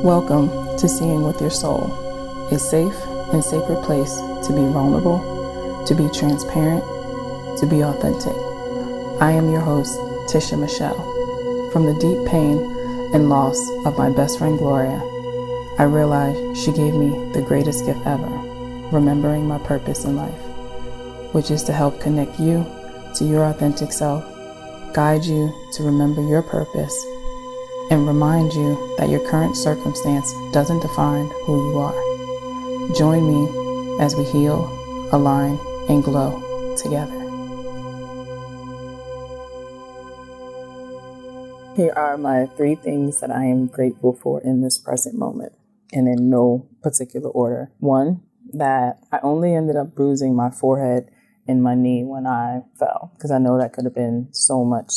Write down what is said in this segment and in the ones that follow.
Welcome to Seeing with Your Soul, a safe and sacred place to be vulnerable, to be transparent, to be authentic. I am your host, Tisha Michelle. From the deep pain and loss of my best friend Gloria, I realized she gave me the greatest gift ever, remembering my purpose in life, which is to help connect you to your authentic self, guide you to remember your purpose, and remind you that your current circumstance doesn't define who you are. Join me as we heal, align, and glow together. Here are my 3 things that I am grateful for in this present moment, and in no particular order. 1, that I only ended up bruising my forehead and my knee when I fell, because I know that could have been so much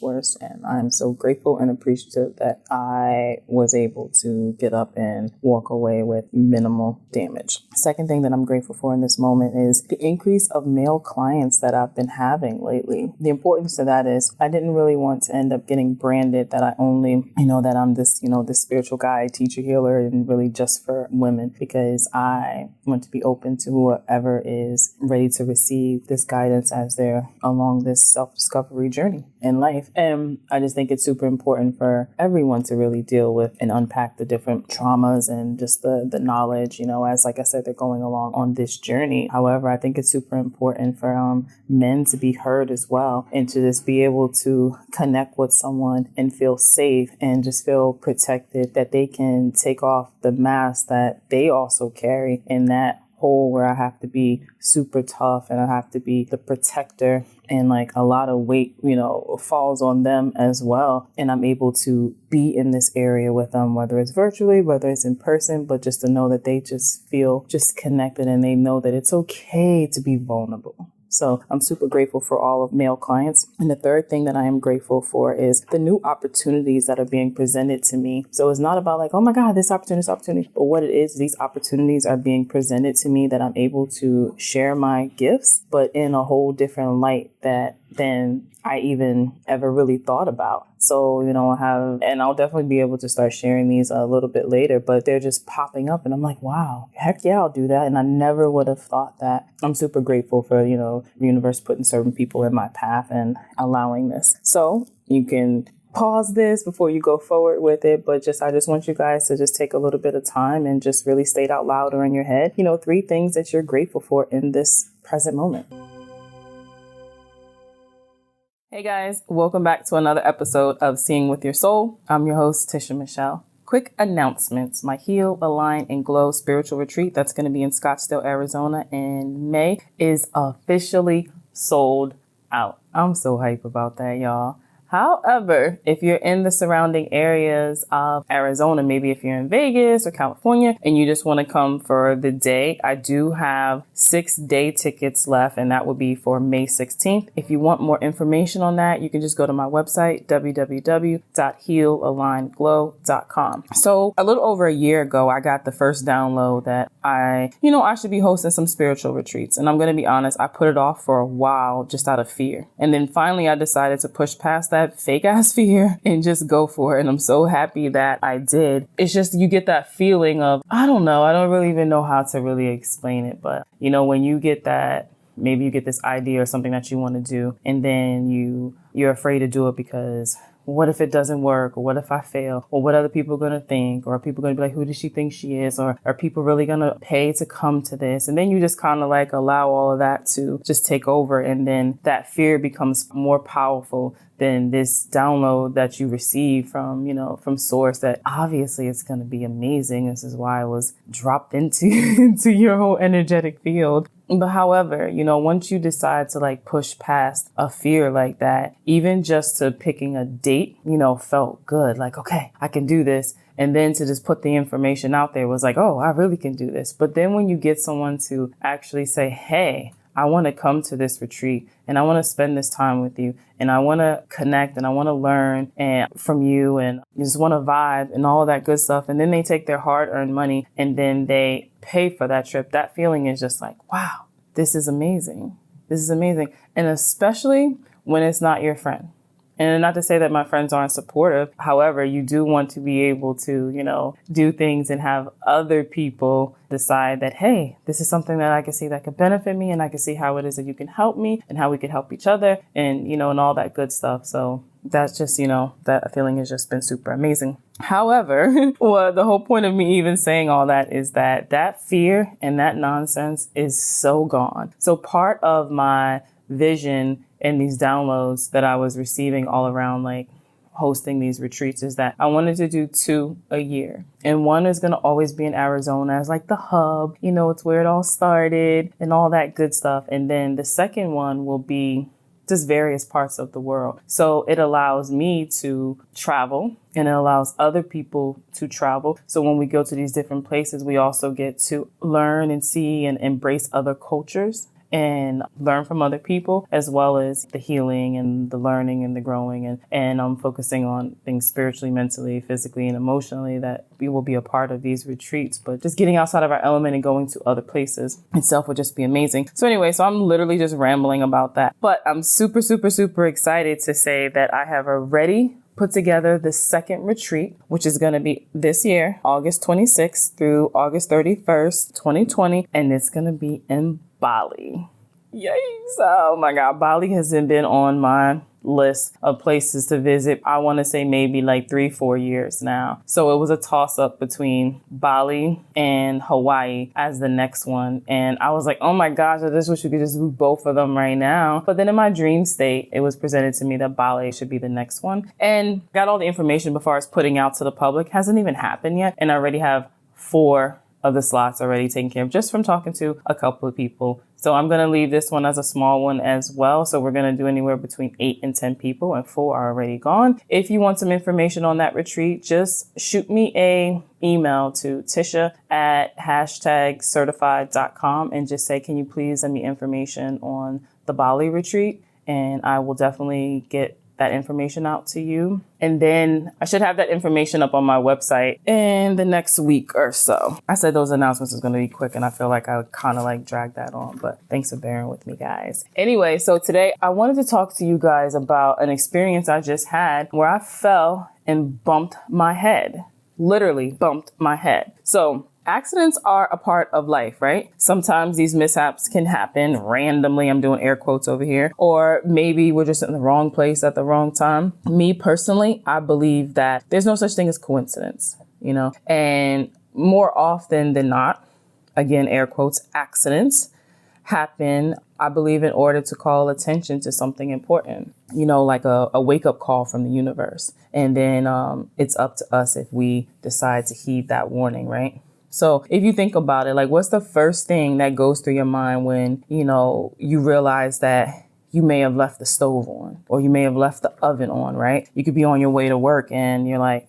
worse. And I'm so grateful and appreciative that I was able to get up and walk away with minimal damage. Second thing that I'm grateful for in this moment is the increase of male clients that I've been having lately. The importance of that is I didn't really want to end up getting branded that I only, that I'm this, this spiritual guide, teacher, healer, and really just for women, because I want to be open to whoever is ready to receive this guidance as they're along this self-discovery journey in life. And I just think it's super important for everyone to really deal with and unpack the different traumas and just the knowledge, as like I said, they're going along on this journey. However, I think it's super important for men to be heard as well, and to just be able to connect with someone and feel safe and just feel protected, that they can take off the mask that they also carry, and that where I have to be super tough and I have to be the protector, and like a lot of weight, falls on them as well. And I'm able to be in this area with them, whether it's virtually, whether it's in person, but just to know that they just feel just connected and they know that it's okay to be vulnerable. So I'm super grateful for all of male clients. And the third thing that I am grateful for is the new opportunities that are being presented to me. So it's not about like, oh my God, this opportunity. But what it is, these opportunities are being presented to me that I'm able to share my gifts, but in a whole different light than I even ever really thought about. So, and I'll definitely be able to start sharing these a little bit later, but they're just popping up and I'm like, wow, heck yeah, I'll do that. And I never would have thought that. I'm super grateful for, the universe putting certain people in my path and allowing this. So you can pause this before you go forward with it, but I just want you guys to just take a little bit of time and just really state out loud or in your head, 3 things that you're grateful for in this present moment. Hey guys, welcome back to another episode of Seeing with Your Soul. I'm your host, Tisha Michelle. Quick announcements. My Heal, Align, and Glow spiritual retreat that's going to be in Scottsdale, Arizona in May is officially sold out. I'm so hype about that, y'all. However, if you're in the surrounding areas of Arizona, maybe if you're in Vegas or California and you just want to come for the day, I do have 6-day tickets left, and that will be for May 16th. If you want more information on that, you can just go to my website, www.healalignedglow.com. So a little over a year ago, I got the first download that I should be hosting some spiritual retreats. And I'm going to be honest, I put it off for a while just out of fear. And then finally, I decided to push past that fake ass fear and just go for it. And I'm so happy that I did. It's just, you get that feeling of, I don't really even know how to really explain it. But, when you get that, maybe you get this idea or something that you want to do, and then you're afraid to do it because what if it doesn't work? Or what if I fail? Or what other people are going to think? Or are people going to be like, who does she think she is? Or are people really going to pay to come to this? And then you just kind of like allow all of that to just take over. And then that fear becomes more powerful than this download that you receive from, from source, that obviously it's going to be amazing. This is why I was dropped into your whole energetic field. But however, once you decide to like push past a fear like that, even just to picking a date, felt good. Like, okay, I can do this. And then to just put the information out there was like, oh, I really can do this. But then when you get someone to actually say, hey, I want to come to this retreat and I want to spend this time with you and I want to connect and I want to learn from you and just want to vibe and all that good stuff. And then they take their hard-earned money and then they pay for that trip. That feeling is just like, wow, this is amazing. This is amazing. And especially when it's not your friend. And not to say that my friends aren't supportive. However, you do want to be able to, do things and have other people decide that, hey, this is something that I can see that could benefit me, and I can see how it is that you can help me and how we could help each other, and, and all that good stuff. So that's just, that feeling has just been super amazing. However, well, the whole point of me even saying all that is that fear and that nonsense is so gone. So part of my vision and these downloads that I was receiving all around, like hosting these retreats, is that I wanted to do 2 a year. And one is going to always be in Arizona as like the hub, it's where it all started and all that good stuff. And then the second one will be just various parts of the world. So it allows me to travel and it allows other people to travel. So when we go to these different places, we also get to learn and see and embrace other cultures and learn from other people, as well as the healing and the learning and the growing and I'm focusing on things spiritually, mentally, physically, and emotionally that we will be a part of these retreats. But just getting outside of our element and going to other places itself would just be amazing. So anyway, so I'm literally just rambling about that. But I'm super, super, super excited to say that I have already put together the second retreat, which is going to be this year, August 26th through August 31st, 2020. And it's going to be in Bali. Yikes. Oh my God. Bali hasn't been on my list of places to visit. I want to say maybe like 3-4 years now. So it was a toss up between Bali and Hawaii as the next one. And I was like, oh my gosh, I just wish we could just do both of them right now. But then in my dream state, it was presented to me that Bali should be the next one. And got all the information before I was putting out to the public. Hasn't even happened yet. And I already have 4 of the slots already taken care of just from talking to a couple of people. So I'm going to leave this one as a small one as well. So we're going to do anywhere between 8 and 10 people, and 4 are already gone. If you want some information on that retreat, just shoot me a email to Tisha@certified.com and just say, can you please send me information on the Bali retreat? And I will definitely get that information out to you. And then I should have that information up on my website in the next week or so. I said those announcements is going to be quick, and I feel like I would kind of like drag that on, but thanks for bearing with me, guys. Anyway, so today I wanted to talk to you guys about an experience I just had where I fell and bumped my head. Literally bumped my head. So accidents are a part of life, right? Sometimes these mishaps can happen randomly. I'm doing air quotes over here. Or maybe we're just in the wrong place at the wrong time. Me personally, I believe that there's no such thing as coincidence, and more often than not, again, air quotes, accidents happen, I believe, in order to call attention to something important, like a wake-up call from the universe. And then it's up to us if we decide to heed that warning, right? So if you think about it, like, what's the first thing that goes through your mind when, you realize that you may have left the stove on or you may have left the oven on, right? You could be on your way to work and you're like,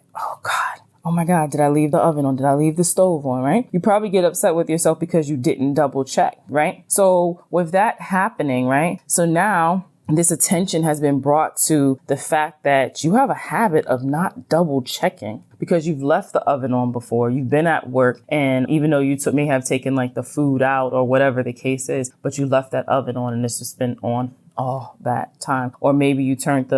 oh my God, did I leave the oven on? Did I leave the stove on, right? You probably get upset with yourself because you didn't double check, right? So with that happening, right? So now this attention has been brought to the fact that you have a habit of not double checking because you've left the oven on before. You've been at work, and even though you may have taken like the food out or whatever the case is, but you left that oven on and it's just been on all that time. Or maybe you turned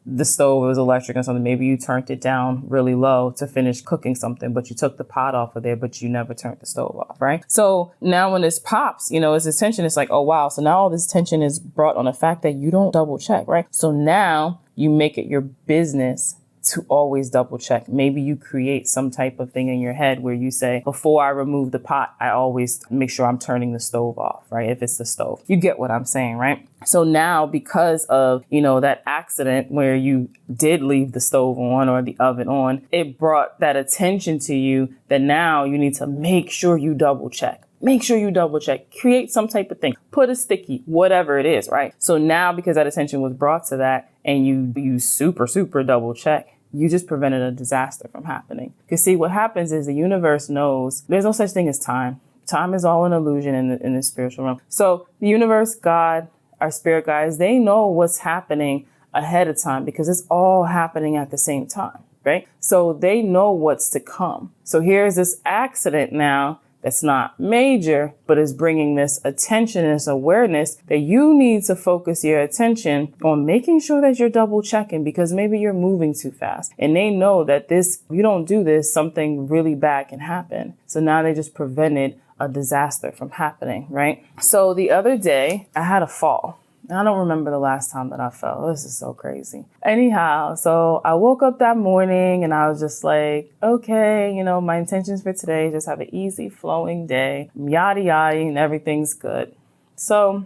the stove was electric or something. Maybe you turned it down really low to finish cooking something, but you took the pot off of there, but you never turned the stove off, right? So now when this pops, it's this tension. It's like, oh, wow. So now all this tension is brought on the fact that you don't double check, right? So now you make it your business to always double check. Maybe you create some type of thing in your head where you say, before I remove the pot, I always make sure I'm turning the stove off, right? If it's the stove, you get what I'm saying, right? So now because of, that accident where you did leave the stove on or the oven on, it brought that attention to you that now you need to make sure you double check. Make sure you double check, create some type of thing, put a sticky, whatever it is, right? So now because that attention was brought to that and you super, super double check, you just prevented a disaster from happening. Because see, what happens is the universe knows there's no such thing as time. Time is all an illusion in the spiritual realm. So the universe, God, our spirit guides, they know what's happening ahead of time because it's all happening at the same time, right? So they know what's to come. So here's this accident now that's not major, but is bringing this attention and this awareness that you need to focus your attention on making sure that you're double checking, because maybe you're moving too fast. And they know that if you don't do this, something really bad can happen. So now they just prevented a disaster from happening, right? So the other day I had a fall. I don't remember the last time that I fell. This is so crazy. Anyhow, so I woke up that morning and I was just like, okay, my intentions for today is just have an easy flowing day, yada yada, and everything's good. So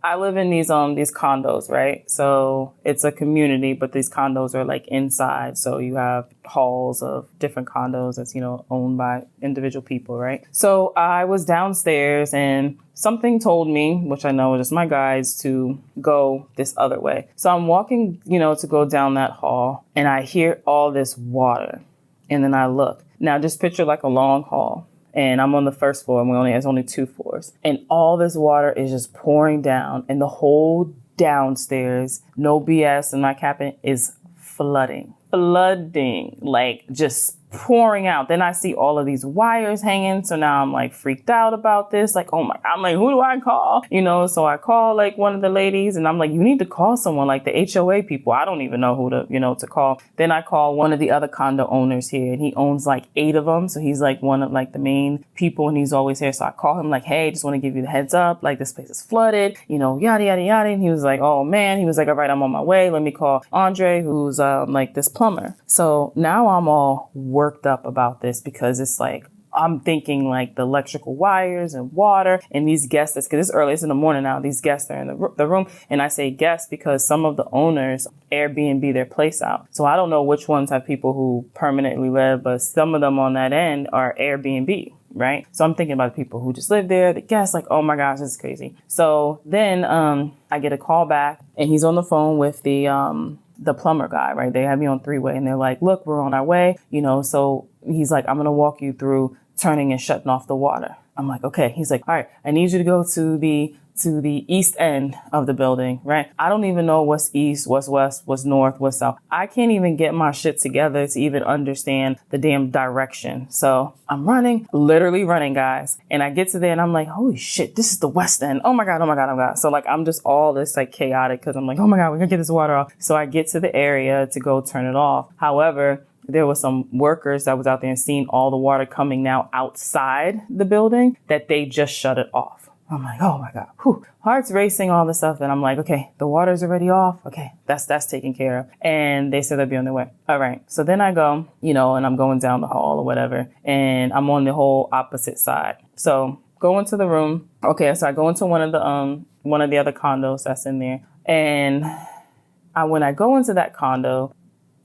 I live in these condos, right? So it's a community, but these condos are like inside. So you have halls of different condos that's, owned by individual people, right? So I was downstairs and something told me, which I know is just my guides, to go this other way. So I'm walking, to go down that hall and I hear all this water. And then I look. Now just picture like a long hall. And I'm on the first floor and it's only 2 floors. And all this water is just pouring down and the whole downstairs, no BS, in my cabin is flooding, like just pouring out. Then I see all of these wires hanging. So now I'm like freaked out about this. Like, oh my, I'm like, who do I call? So I call like one of the ladies and I'm like, you need to call someone like the HOA people. I don't even know who to call. Then I call one of the other condo owners here and he owns like 8 of them. So he's like one of like the main people and he's always here. So I call him like, hey, just want to give you the heads up. Like this place is flooded, yada, yada, yada. And he was like, oh man, he was like, all right, I'm on my way. Let me call Andre, who's like this plumber. So now I'm all worked up about this because it's like I'm thinking like the electrical wires and water and these guests, because it's early, it's in the morning now, these guests are in the room. And I say guests because some of the owners Airbnb their place out. So I don't know which ones have people who permanently live, but some of them on that end are Airbnb. Right. So I'm thinking about the people who just live there, the guests, like, oh my gosh, this is crazy. So then I get a call back and he's on the phone with the plumber guy, right? They have me on 3-way and they're like, look, we're on our way, so he's like, I'm going to walk you through turning and shutting off the water. I'm like, okay. He's like, all right, I need you to go to the east end of the building, right? I don't even know what's east, what's west, what's north, what's south. I can't even get my shit together to even understand the damn direction. So I'm literally running, guys. And I get to there and I'm like, holy shit, this is the west end. Oh my God, oh my God, oh my God. So like, I'm just all this like chaotic because I'm like, oh my God, we're gonna get this water off. So I get to the area to go turn it off. However, there was some workers that was out there and seeing all the water coming now outside the building that they just shut it off. I'm like, oh my God, whew. Heart's racing, all this stuff. And I'm like, okay, the water's already off. Okay, that's taken care of. And they said they'd be on their way. All right. So then I go, and I'm going down the hall or whatever. And I'm on the whole opposite side. So go into the room. Okay. So I go into one of the other condos that's in there. And when I go into that condo,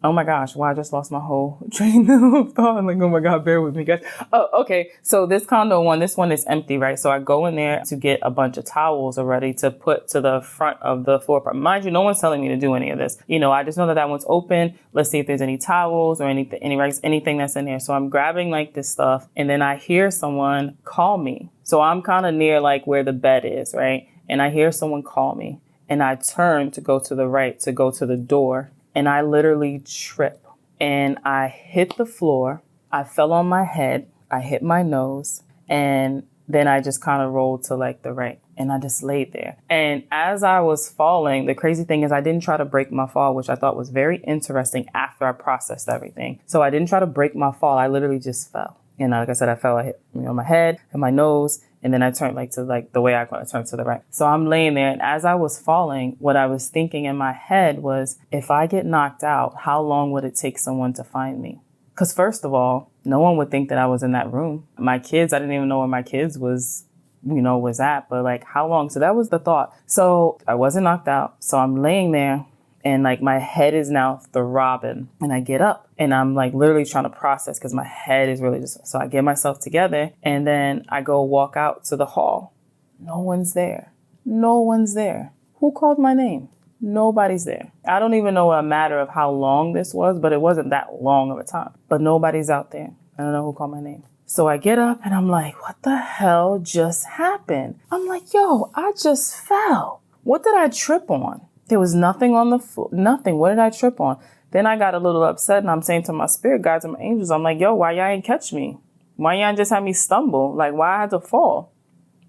oh my gosh, I just lost my whole train of thought. I'm like, oh my God, bear with me, guys. Oh, okay. So this one is empty, right? So I go in there to get a bunch of towels already to put to the front of the floor. Mind you, no one's telling me to do any of this. I just know that one's open. Let's see if there's any towels or anything that's in there. So I'm grabbing like this stuff and then I hear someone call me. So I'm kind of near like where the bed is, right? And I hear someone call me and I turn to go to the right to go to the door. And I literally trip and I hit the floor. I fell on my head. I hit my nose and then I just kind of rolled to like the right and I just laid there. And as I was falling, the crazy thing is I didn't try to break my fall, which I thought was very interesting after I processed everything. So I didn't try to break my fall. I literally just fell. And like I said, I hit my head and my nose. And then I turned to the way I turned to the right. So I'm laying there. And as I was falling, what I was thinking in my head was, if I get knocked out, how long would it take someone to find me? Because first of all, no one would think that I was in that room. My kids, I didn't even know where my kids was at. But like, how long? So that was the thought. So I wasn't knocked out. So I'm laying there. And like my head is now throbbing and I get up and I'm like literally trying to process because my head is really so I get myself together and then I go walk out to the hall. No one's there. No one's there. Who called my name? Nobody's there. I don't even know a matter of how long this was, but it wasn't that long of a time. But nobody's out there. I don't know who called my name. So I get up and I'm like, what the hell just happened? I'm like, yo, I just fell. What did I trip on? There was nothing on the floor, nothing. What did I trip on? Then I got a little upset and I'm saying to my spirit guides and my angels, I'm like, yo, why y'all ain't catch me? Why y'all just have me stumble? Like, why I had to fall?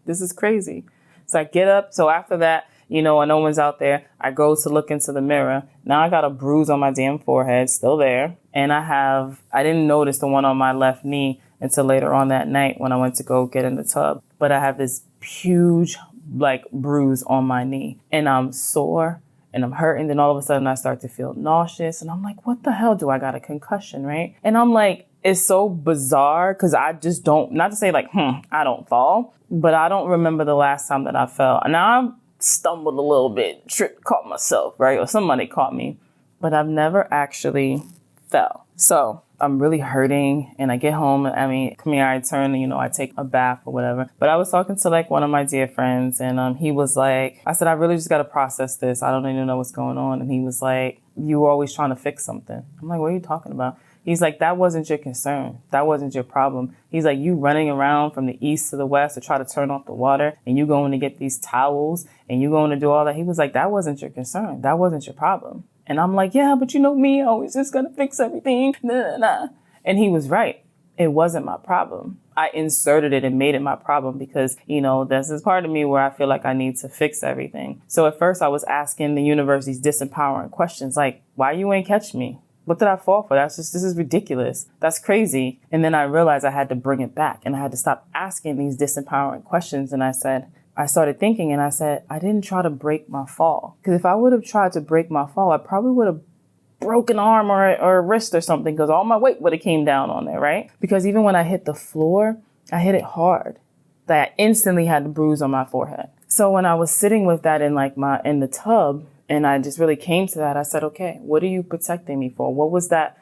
This is crazy. So I get up. So after that, when no one's out there, I go to look into the mirror. Now I got a bruise on my damn forehead, still there. And I didn't notice the one on my left knee until later on that night when I went to go get in the tub. But I have this huge, bruise on my knee. And I'm sore and I'm hurting. Then all of a sudden I start to feel nauseous. And I'm like, what the hell? Do I got a concussion, right? And I'm like, it's so bizarre because I just don't, not to say I don't fall, but I don't remember the last time that I fell. And now I stumbled a little bit, tripped, caught myself, right? Or somebody caught me, but I've never actually fell. So I'm really hurting and I get home. I turn, I take a bath or whatever. But I was talking to one of my dear friends and he was like, I said, I really just got to process this. I don't even know what's going on. And he was like, you were always trying to fix something. I'm like, what are you talking about? He's like, that wasn't your concern. That wasn't your problem. He's like, you running around from the east to the west to try to turn off the water and you going to get these towels and you going to do all that. He was like, that wasn't your concern. That wasn't your problem. And I'm like, yeah, but you know me, I always just gonna fix everything. Nah. And he was right. It wasn't my problem. I inserted it and made it my problem because, this is part of me where I feel like I need to fix everything. So at first I was asking the universe these disempowering questions like, why you ain't catch me? What did I fall for? This is ridiculous. That's crazy. And then I realized I had to bring it back and I had to stop asking these disempowering questions. And I started thinking and I said, I didn't try to break my fall. Because if I would have tried to break my fall, I probably would have broken an arm or a wrist or something because all my weight would have came down on there, right? Because even when I hit the floor, I hit it hard. That I instantly had the bruise on my forehead. So when I was sitting with that in the tub, and I just really came to that, I said, okay, what are you protecting me for? What was that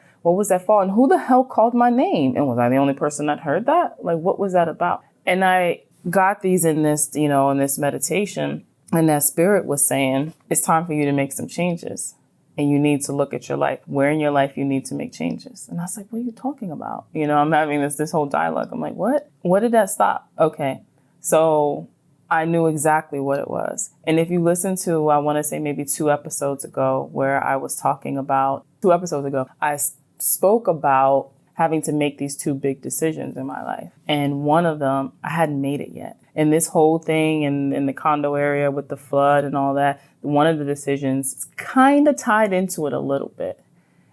fall? And who the hell called my name? And was I the only person that heard that? What was that about? And I got these in this, in this meditation. And that spirit was saying, it's time for you to make some changes. And you need to look at your life. Where in your life you need to make changes? And I was like, what are you talking about? I'm having this whole dialogue. I'm like, what? What did that stop? Okay. So I knew exactly what it was. And if you listen to, I want to say maybe 2 episodes ago, where I was talking about 2 episodes ago, I spoke about having to make these 2 big decisions in my life. And one of them, I hadn't made it yet. And this whole thing in the condo area with the flood and all that, one of the decisions kind of tied into it a little bit.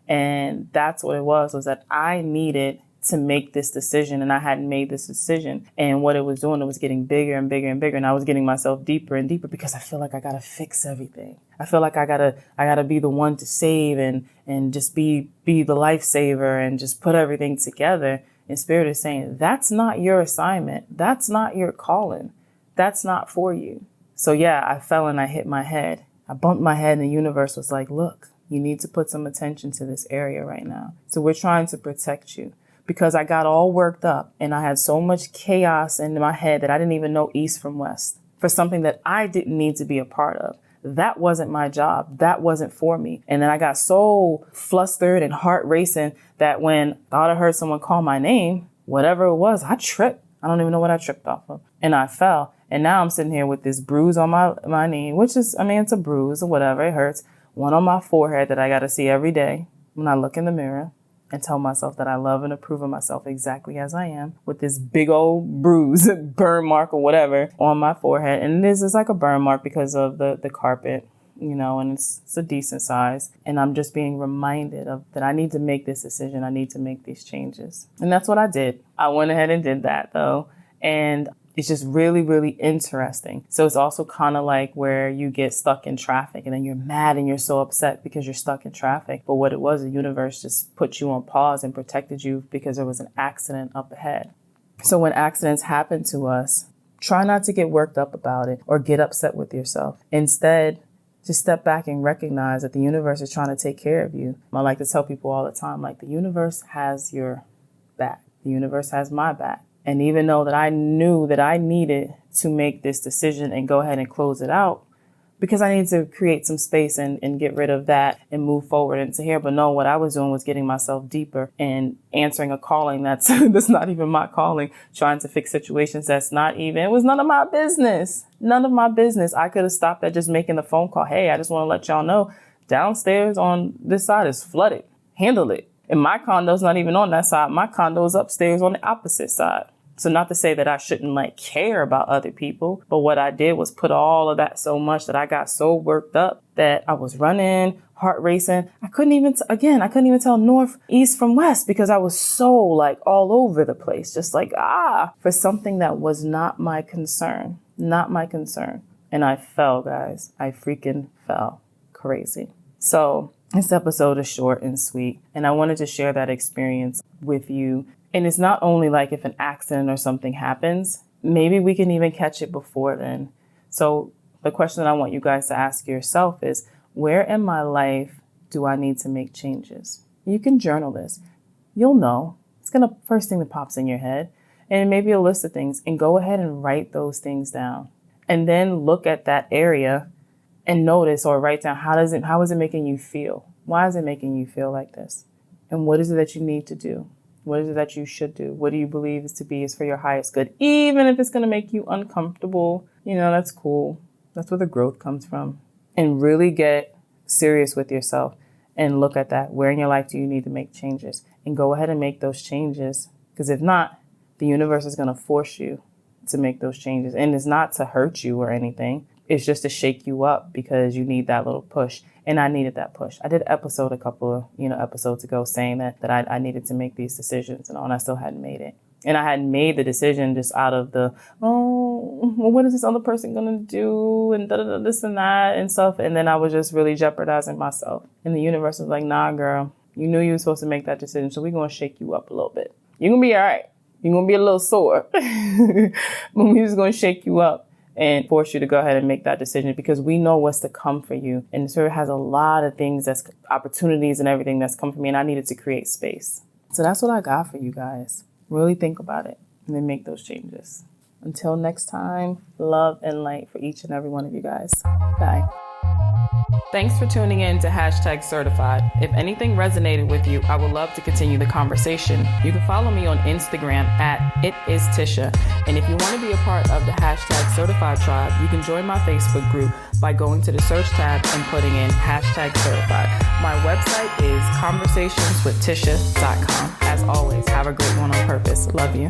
And that's what it was that I needed to make this decision and I hadn't made this decision. And what it was doing, it was getting bigger and bigger and bigger. And I was getting myself deeper and deeper because I feel like I got to fix everything. I feel like I gotta be the one to save and just be the lifesaver and just put everything together. And Spirit is saying, that's not your assignment. That's not your calling. That's not for you. So yeah, I fell and I hit my head. I bumped my head and the universe was like, look, you need to put some attention to this area right now. So we're trying to protect you. Because I got all worked up and I had so much chaos in my head that I didn't even know east from west for something that I didn't need to be a part of. That wasn't my job. That wasn't for me. And then I got so flustered and heart racing that when I thought I heard someone call my name, whatever it was, I tripped. I don't even know what I tripped off of. And I fell. And now I'm sitting here with this bruise on my knee, which is, it's a bruise or whatever. It hurts. One on my forehead that I got to see every day when I look in the mirror and tell myself that I love and approve of myself exactly as I am, with this big old bruise, burn mark or whatever on my forehead. And this is like a burn mark because of the carpet, and it's a decent size. And I'm just being reminded of that I need to make this decision. I need to make these changes. And that's what I did. I went ahead and did that though. And it's just really, really interesting. So it's also kind of like where you get stuck in traffic and then you're mad and you're so upset because you're stuck in traffic. But what it was, the universe just put you on pause and protected you because there was an accident up ahead. So when accidents happen to us, try not to get worked up about it or get upset with yourself. Instead, just step back and recognize that the universe is trying to take care of you. I like to tell people all the time, the universe has your back. The universe has my back. And even though that I knew that I needed to make this decision and go ahead and close it out because I needed to create some space and get rid of that and move forward into here. But no, what I was doing was getting myself deeper and answering a calling that's not even my calling, trying to fix situations it was none of my business. None of my business. I could have stopped at just making the phone call. Hey, I just want to let y'all know downstairs on this side is flooded. Handle it. And my condo's not even on that side. My condo's upstairs on the opposite side. So not to say that I shouldn't like care about other people, but what I did was put all of that so much that I got so worked up that I was running, heart racing. I couldn't even tell north, east from west because I was so like all over the place, just like, for something that was not my concern. And I fell, guys. I freaking fell. Crazy. So this episode is short and sweet, and I wanted to share that experience with you. And it's not only like if an accident or something happens, maybe we can even catch it before then. So the question that I want you guys to ask yourself is, where in my life do I need to make changes? You can journal this. You'll know. It's going to first thing that pops in your head, and maybe a list of things, and go ahead and write those things down. And then look at that area and notice or write down, how is it making you feel? Why is it making you feel like this? And what is it that you need to do? What is it that you should do? What do you believe is for your highest good? Even if it's going to make you uncomfortable, that's cool. That's where the growth comes from. And really get serious with yourself and look at that. Where in your life do you need to make changes? And go ahead and make those changes. Because if not, the universe is going to force you to make those changes. And it's not to hurt you or anything. It's just to shake you up because you need that little push. And I needed that push. I did an episode a couple of episodes ago saying that I needed to make these decisions and all, and I still hadn't made it. And I hadn't made the decision just out of the, what is this other person going to do? And this and that and stuff. And then I was just really jeopardizing myself. And the universe was like, nah, girl, you knew you were supposed to make that decision. So we're going to shake you up a little bit. You're going to be all right. You're going to be a little sore. But we're just going to shake you up and force you to go ahead and make that decision because we know what's to come for you. And the Spirit has a lot of things, that's opportunities and everything that's come for me. And I needed to create space. So that's what I got for you guys. Really think about it and then make those changes. Until next time, love and light for each and every one of you guys. Bye. Thanks for tuning in to #certified. If anything resonated with you, I would love to continue the conversation. You can follow me on Instagram @itistisha. And if you want to be a part of the #certified tribe, you can join my Facebook group by going to the search tab and putting in #certified. My website is conversationswithtisha.com. As always, have a great one on purpose. Love you.